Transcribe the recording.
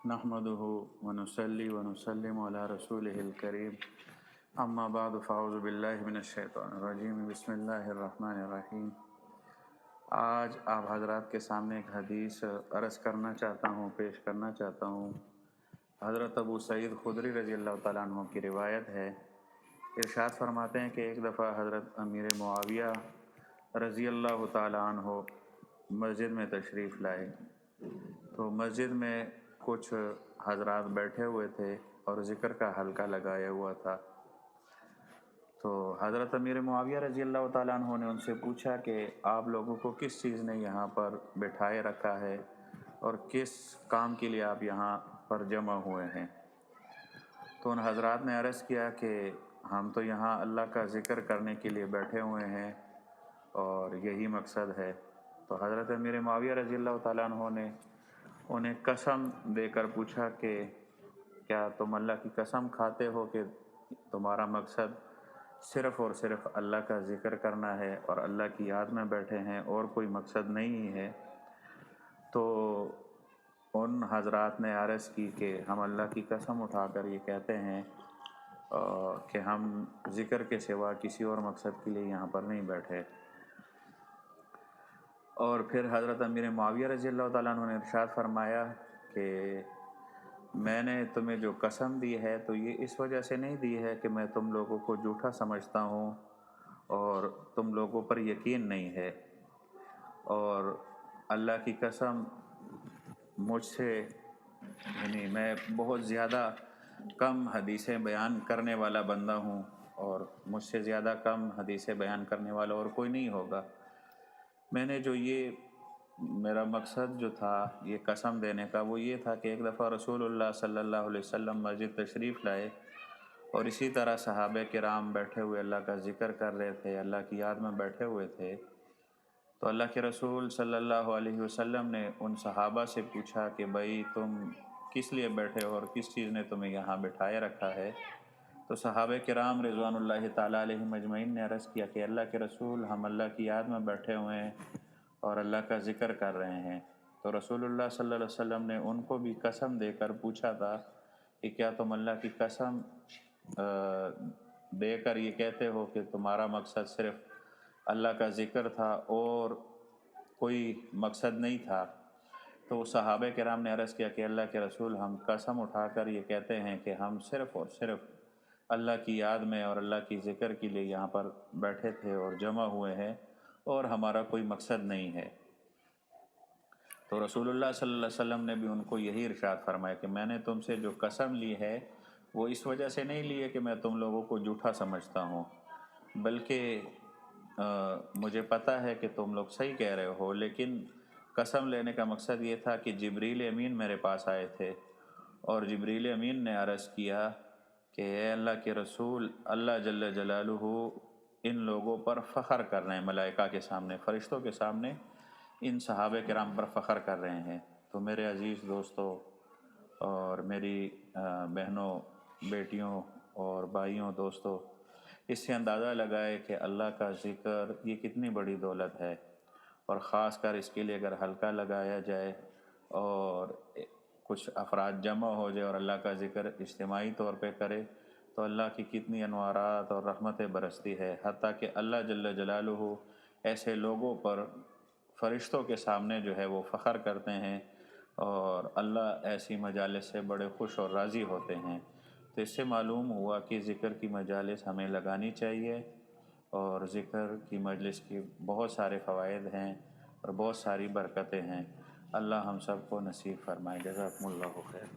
नहमदुहु व नुसल्ली व नुसल्लिमु अला रसूलिहिल करीम अम्मा बाद फ़अऊज़ु बिल्लाहि मिनश शैतानिर रजीम बिस्मिल्लाहिर रहमानिर रहीम। आज आप हज़रात के सामने एक हदीस अर्ज़ करना चाहता हूँ, पेश करना चाहता हूँ। हज़रत अबू सईद खुदरी रज़ियल्लाहु तआला अन्हु की रिवायत है। इरशाद फरमाते हैं कि एक दफ़ा हज़रत अमीर मुआविया रज़ियल्लाहु तआला अन्हु मस्जिद में तशरीफ़ लाए तो मस्जिद में कुछ हज़रात बैठे हुए थे और ज़िक्र का हल्का लगाया हुआ था। तो हज़रत अमीर मुआविया रज़ियल्लाहु तआला अन्हु ने उनसे पूछा कि आप लोगों को किस चीज़ ने यहाँ पर बिठाए रखा है और किस काम के लिए आप यहाँ पर जमा हुए हैं। तो उन हज़रात ने अर्ज़ किया कि हम तो यहाँ अल्लाह का ज़िक्र करने के लिए बैठे हुए हैं और यही मकसद है। तो हज़रत अमीर मुआविया रज़ियल्लाहु तआला अन्हु ने उन्हें कसम देकर पूछा कि क्या तुम अल्लाह की कसम खाते हो कि तुम्हारा मकसद सिर्फ़ और सिर्फ अल्लाह का ज़िक्र करना है और अल्लाह की याद में बैठे हैं और कोई मकसद नहीं है। तो उन हज़रात ने अर्ज़ की कि हम अल्लाह की कसम उठाकर ये कहते हैं कि हम ज़िक्र के सिवा किसी और मकसद के लिए यहाँ पर नहीं बैठे। और फिर हज़रत अमीर मुआविया रज़ियल्लाहु तआला अन्हु ने इरशाद फरमाया कि मैंने तुम्हें जो कसम दी है तो ये इस वजह से नहीं दी है कि मैं तुम लोगों को झूठा समझता हूँ और तुम लोगों पर यकीन नहीं है। और अल्लाह की कसम मुझसे यानी मैं बहुत ज़्यादा कम हदीसें बयान करने वाला बंदा हूँ और मुझसे ज़्यादा कम हदीसें बयान करने वाला और कोई नहीं होगा। मैंने जो ये मेरा मकसद जो था ये कसम देने का वो ये था कि एक दफ़ा रसूलुल्लाह सल्लल्लाहु अलैहि वसल्लम मस्जिद तशरीफ़ लाए और इसी तरह सहाबे किराम बैठे हुए अल्लाह का ज़िक्र कर रहे थे, अल्लाह की याद में बैठे हुए थे। तो अल्लाह के रसूल सल्लल्लाहु अलैहि वसल्लम ने उन सहाबा से पूछा कि भाई तुम किस लिए बैठे हो और किस चीज़ ने तुम्हें यहाँ बिठाए रखा है। तो सहाबे किराम रिज़वानुल्लाहि ताला अलैहिम अजमईन ने अर्ज़ किया कि अल्लाह के रसूल हम अल्लाह की याद में बैठे हुए हैं और अल्लाह का ज़िक्र कर रहे हैं। तो रसूलुल्लाह सल्लल्लाहु अलैहि वसल्लम ने उनको भी कसम देकर पूछा था कि क्या तुम अल्लाह की कसम देकर ये कहते हो कि तुम्हारा मकसद सिर्फ़ अल्लाह का ज़िक्र था और कोई मकसद नहीं था। तो सहाबे किराम ने अर्ज़ किया कि अल्लाह के रसूल हम कसम उठाकर ये कहते हैं कि हम सिर्फ़ और सिर्फ अल्लाह की याद में और अल्लाह की ज़िक्र के लिए यहाँ पर बैठे थे और जमा हुए हैं और हमारा कोई मकसद नहीं है। तो रसूलुल्लाह सल्लल्लाहु अलैहि वसल्लम ने भी उनको यही इरशाद फरमाया कि मैंने तुमसे जो कसम ली है वो इस वजह से नहीं ली है कि मैं तुम लोगों को झूठा समझता हूँ, बल्कि मुझे पता है कि तुम लोग सही कह रहे हो। लेकिन कसम लेने का मकसद ये था कि जिब्रील अमीन मेरे पास आए थे और जिब्रील अमीन ने अर्ज़ किया कि अल्लाह के रसूल अल्लाह जल्ल जलालुहु इन लोगों पर फ़ख्र कर रहे हैं, मलाइका के सामने, फ़रिश्तों के सामने इन सहाबे किराम पर फ़ख्र कर रहे हैं। तो मेरे अज़ीज़ दोस्तों और मेरी बहनों, बेटियों और भाइयों, दोस्तों, इससे अंदाज़ा लगाए कि अल्लाह का ज़िक्र ये कितनी बड़ी दौलत है और ख़ास कर इसके लिए अगर हल्का लगाया जाए और कुछ अफराद जमा हो जाए और अल्लाह का ज़िक्र इज्तिमाई तौर पे करे तो अल्लाह की कितनी अनवारात और रहमतें बरसती है। हत्ता कि अल्लाह जल्ल जलालुहु ऐसे लोगों पर फ़रिश्तों के सामने जो है वो फ़ख्र करते हैं और अल्लाह ऐसी मजालिस से बड़े खुश और राज़ी होते हैं। तो इससे मालूम हुआ कि ज़िक्र की मजालिस हमें लगानी चाहिए और ज़िक्र की मजलिस की बहुत सारे फ़वाइद हैं और बहुत सारी बरकतें हैं। अल्लाह हम सब को नसीब फरमाए। जज़ाकुमुल्लाहु खैर।